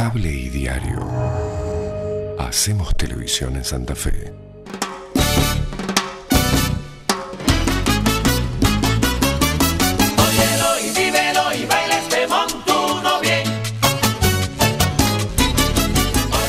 Cable y diario. Hacemos televisión en Santa Fe.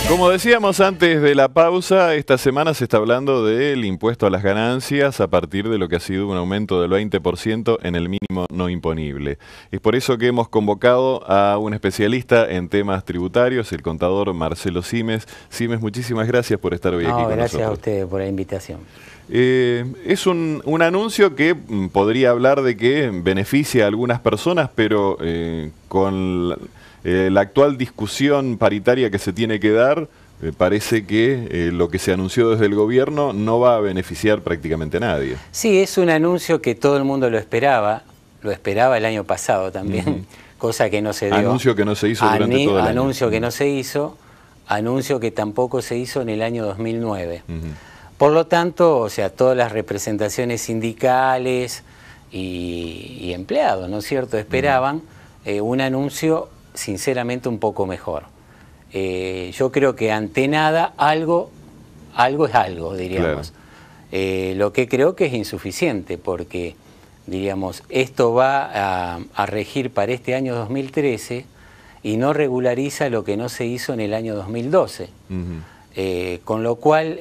Como decíamos antes de la pausa, esta semana se está hablando del impuesto a las ganancias a partir de lo que ha sido un aumento del 20% en el mínimo no imponible. Es por eso que hemos convocado a un especialista en temas tributarios, el contador Marcelo Simes. Simes, muchísimas gracias por estar hoy aquí con nosotros. Gracias a ustedes por la invitación. Es un anuncio que podría hablar de que beneficia a algunas personas, pero con la actual discusión paritaria que se tiene que dar, parece que lo que se anunció desde el gobierno no va a beneficiar prácticamente a nadie. Sí, es un anuncio que todo el mundo lo esperaba el año pasado también, cosa que no se dio. Anuncio que no se hizo durante todo el año. Anuncio que no se hizo, anuncio que tampoco se hizo en el año 2009. Por lo tanto, o sea, todas las representaciones sindicales y empleados, ¿no es cierto?, esperaban un anuncio sinceramente un poco mejor. Yo creo que ante nada algo es algo, diríamos. Claro. Lo que creo que es insuficiente porque, diríamos, esto va a regir para este año 2013 y no regulariza lo que no se hizo en el año 2012. Con lo cual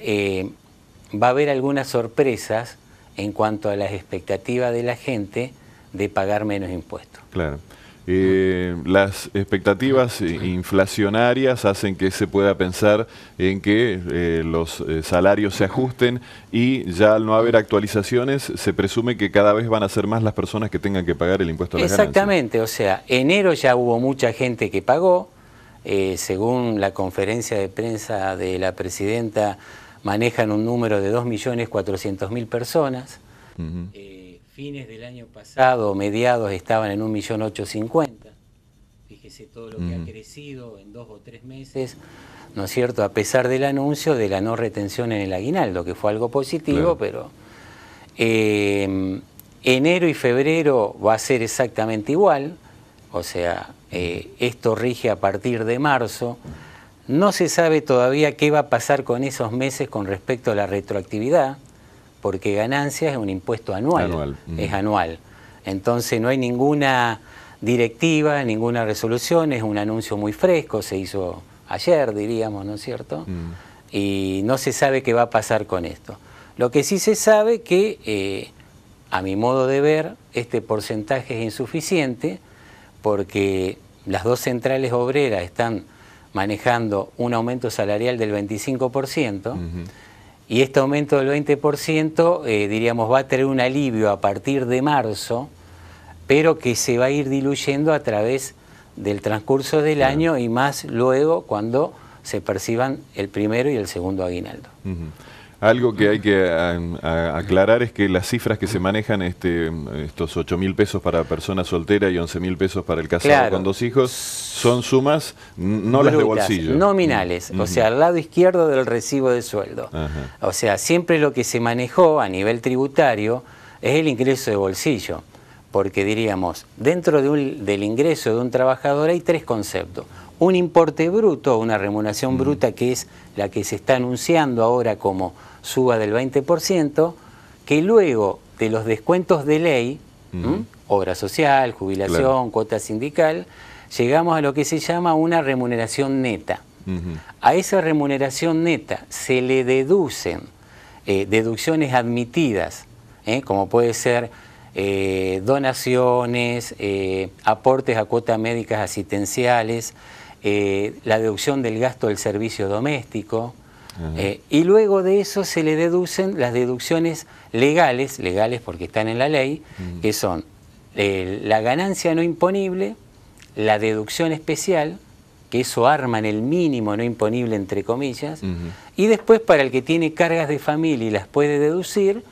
va a haber algunas sorpresas en cuanto a las expectativas de la gente de pagar menos impuestos. Claro. Las expectativas inflacionarias hacen que se pueda pensar en que los salarios se ajusten y ya al no haber actualizaciones se presume que cada vez van a ser más las personas que tengan que pagar el impuesto a las ganancias. Exactamente, o sea, enero ya hubo mucha gente que pagó, según la conferencia de prensa de la presidenta manejan un número de 2.400.000 personas. Fines del año pasado, mediados, estaban en 1.850.000. Fíjese todo lo que ha crecido en 2 o 3 meses, ¿no es cierto?, a pesar del anuncio de la no retención en el aguinaldo, que fue algo positivo, claro. Pero enero y febrero va a ser exactamente igual, o sea, esto rige a partir de marzo. No se sabe todavía qué va a pasar con esos meses con respecto a la retroactividad, porque ganancias es un impuesto anual. Es anual. Entonces no hay ninguna directiva, ninguna resolución, es un anuncio muy fresco, se hizo ayer, diríamos, ¿no es cierto? Y no se sabe qué va a pasar con esto. Lo que sí se sabe que, a mi modo de ver, este porcentaje es insuficiente, porque las dos centrales obreras están manejando un aumento salarial del 25%, y este aumento del 20%, diríamos, va a tener un alivio a partir de marzo, pero que se va a ir diluyendo a través del transcurso del año y más luego cuando se perciban el primero y el segundo aguinaldo. Algo que hay que aclarar es que las cifras que se manejan, estos 8.000 pesos para persona soltera y 11.000 pesos para el casado con 2 hijos, son sumas, no brutas, las de bolsillo. Nominales, o sea, al lado izquierdo del recibo de sueldo. O sea, siempre lo que se manejó a nivel tributario es el ingreso de bolsillo, porque diríamos, dentro del ingreso de un trabajador hay 3 conceptos. Un importe bruto, una remuneración bruta, que es la que se está anunciando ahora como suba del 20%, que luego de los descuentos de ley, obra social, jubilación, cuota sindical, llegamos a lo que se llama una remuneración neta. A esa remuneración neta se le deducen deducciones admitidas, como puede ser donaciones, aportes a cuotas médicas asistenciales, la deducción del gasto del servicio doméstico, y luego de eso se le deducen las deducciones legales porque están en la ley, que son la ganancia no imponible, la deducción especial, que eso arman el mínimo no imponible entre comillas, y después para el que tiene cargas de familia y las puede deducir,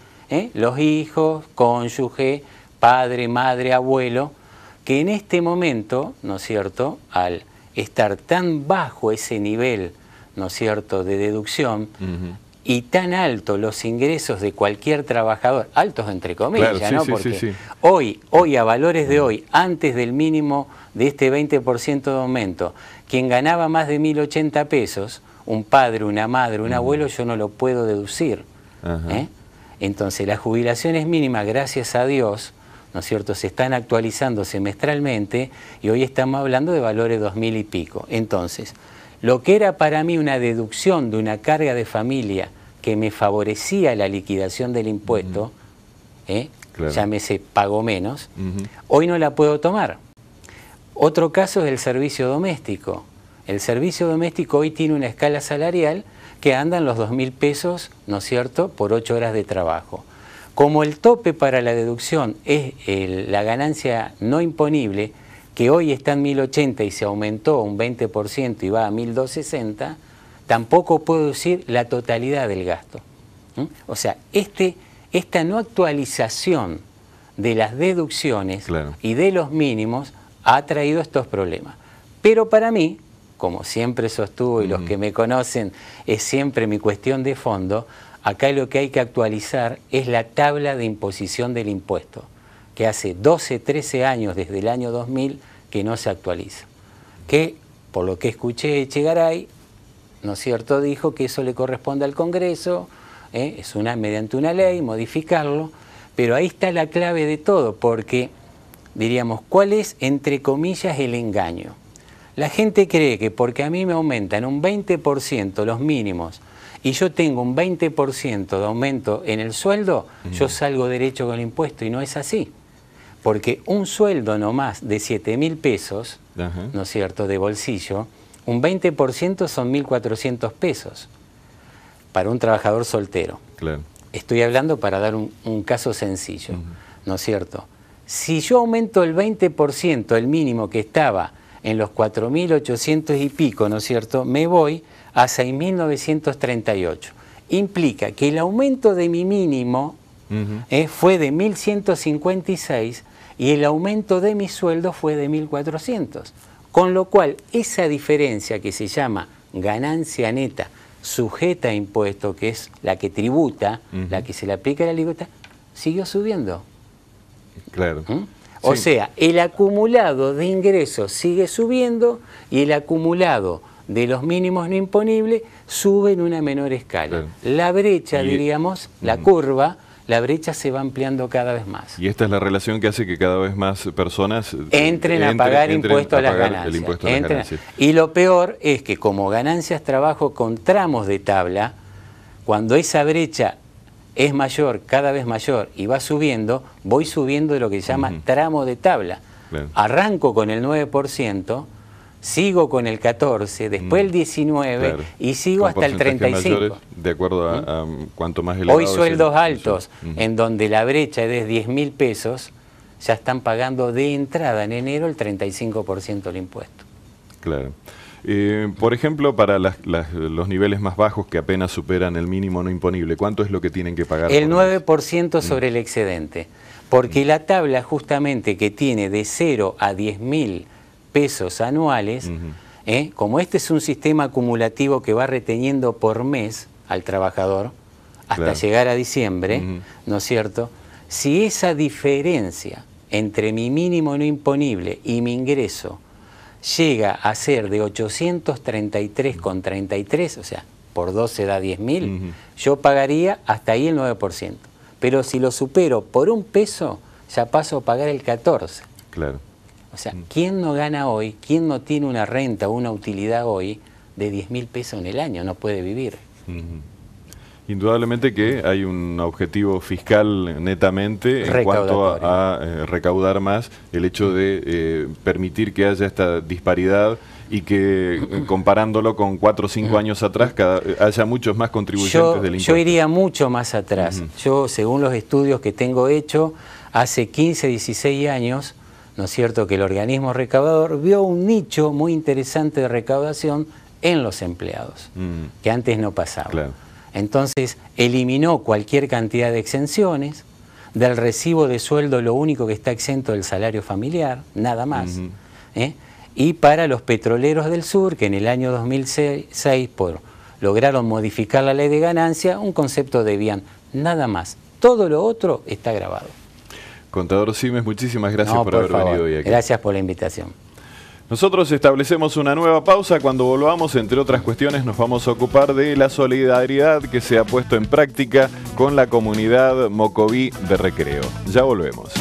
los hijos, cónyuge, padre, madre, abuelo, que en este momento, ¿no es cierto?, al estar tan bajo ese nivel, ¿no es cierto?, de deducción, y tan altos los ingresos de cualquier trabajador, altos entre comillas, claro, sí, ¿no? sí, Porque sí, sí. Hoy a valores de hoy, antes del mínimo de este 20% de aumento, quien ganaba más de 1.080 pesos, un padre, una madre, un abuelo, yo no lo puedo deducir. Entonces las jubilaciones mínimas, gracias a Dios, ¿no es cierto?, se están actualizando semestralmente y hoy estamos hablando de valores 2.000 y pico. Entonces, lo que era para mí una deducción de una carga de familia que me favorecía la liquidación del impuesto, claro, llámese pago menos, hoy no la puedo tomar. Otro caso es el servicio doméstico. El servicio doméstico hoy tiene una escala salarial que anda en los 2.000 pesos, ¿no es cierto?, por 8 horas de trabajo. Como el tope para la deducción es la ganancia no imponible, que hoy está en 1.080 y se aumentó un 20% y va a 1.260, tampoco puedo decir la totalidad del gasto. O sea, esta no actualización de las deducciones, claro, y de los mínimos ha traído estos problemas. Pero para mí, como siempre sostuvo y los que me conocen, es siempre mi cuestión de fondo, acá lo que hay que actualizar es la tabla de imposición del impuesto, que hace 12, 13 años, desde el año 2000, que no se actualiza. Que, por lo que escuché Echegaray, ¿no es cierto?, dijo que eso le corresponde al Congreso, es mediante una ley, modificarlo, pero ahí está la clave de todo, porque, diríamos, ¿cuál es, entre comillas, el engaño? La gente cree que porque a mí me aumentan un 20% los mínimos y yo tengo un 20% de aumento en el sueldo, yo salgo derecho con el impuesto, y no es así. Porque un sueldo nomás de 7.000 pesos, ¿no es cierto?, de bolsillo, un 20% son 1.400 pesos para un trabajador soltero. Claro. Estoy hablando para dar un caso sencillo, ¿no es cierto? Si yo aumento el 20%, el mínimo que estaba en los 4.800 y pico, ¿no es cierto?, me voy a 6.938. Implica que el aumento de mi mínimo fue de 1.156 y el aumento de mi sueldo fue de 1.400. Con lo cual, esa diferencia que se llama ganancia neta sujeta a impuesto, que es la que tributa, la que se le aplica la alícuota, siguió subiendo. Claro. O sea, el acumulado de ingresos sigue subiendo y el acumulado de los mínimos no imponibles sube en una menor escala. Claro. La brecha, diríamos, la curva, la brecha se va ampliando cada vez más. Y esta es la relación que hace que cada vez más personas entren a pagar impuesto a las ganancias. Y lo peor es que como ganancias trabajo con tramos de tabla, cuando esa brecha es mayor, cada vez mayor, y va subiendo, voy subiendo de lo que se llama tramo de tabla. Claro. Arranco con el 9%, sigo con el 14%, después el 19%, claro, y sigo hasta el 35%. Mayores, de acuerdo a cuanto más elevado. Hoy sueldos altos, en donde la brecha es de 10.000 pesos, ya están pagando de entrada en enero el 35% del impuesto. Claro. Por ejemplo, para los niveles más bajos que apenas superan el mínimo no imponible, ¿cuánto es lo que tienen que pagar? El 9% sobre el excedente, porque la tabla justamente que tiene de 0 a 10.000 pesos anuales, como este es un sistema acumulativo que va reteniendo por mes al trabajador hasta llegar a diciembre, ¿no es cierto? Si esa diferencia entre mi mínimo no imponible y mi ingreso llega a ser de 833,33, o sea, por 12 da 10.000, yo pagaría hasta ahí el 9%. Pero si lo supero por un peso, ya paso a pagar el 14%. Claro. O sea, ¿quién no gana hoy, quién no tiene una renta o una utilidad hoy de 10.000 pesos en el año? No puede vivir. Indudablemente que hay un objetivo fiscal netamente en cuanto a recaudar más, el hecho de permitir que haya esta disparidad y que comparándolo con 4 o 5 años atrás haya muchos más contribuyentes del impuesto. Yo iría mucho más atrás. Yo, según los estudios que tengo hecho, hace 15, 16 años, ¿no es cierto?, que el organismo recaudador vio un nicho muy interesante de recaudación en los empleados, que antes no pasaba. Claro. Entonces eliminó cualquier cantidad de exenciones, del recibo de sueldo lo único que está exento del salario familiar, nada más. Y para los petroleros del sur, que en el año 2006, por lograron modificar la ley de ganancia, un concepto de bien, nada más. Todo lo otro está grabado. Contador Simes, muchísimas gracias por haber venido hoy aquí. Gracias por la invitación. Nosotros establecemos una nueva pausa. Cuando volvamos, entre otras cuestiones, nos vamos a ocupar de la solidaridad que se ha puesto en práctica con la comunidad Mocoví de Recreo. Ya volvemos.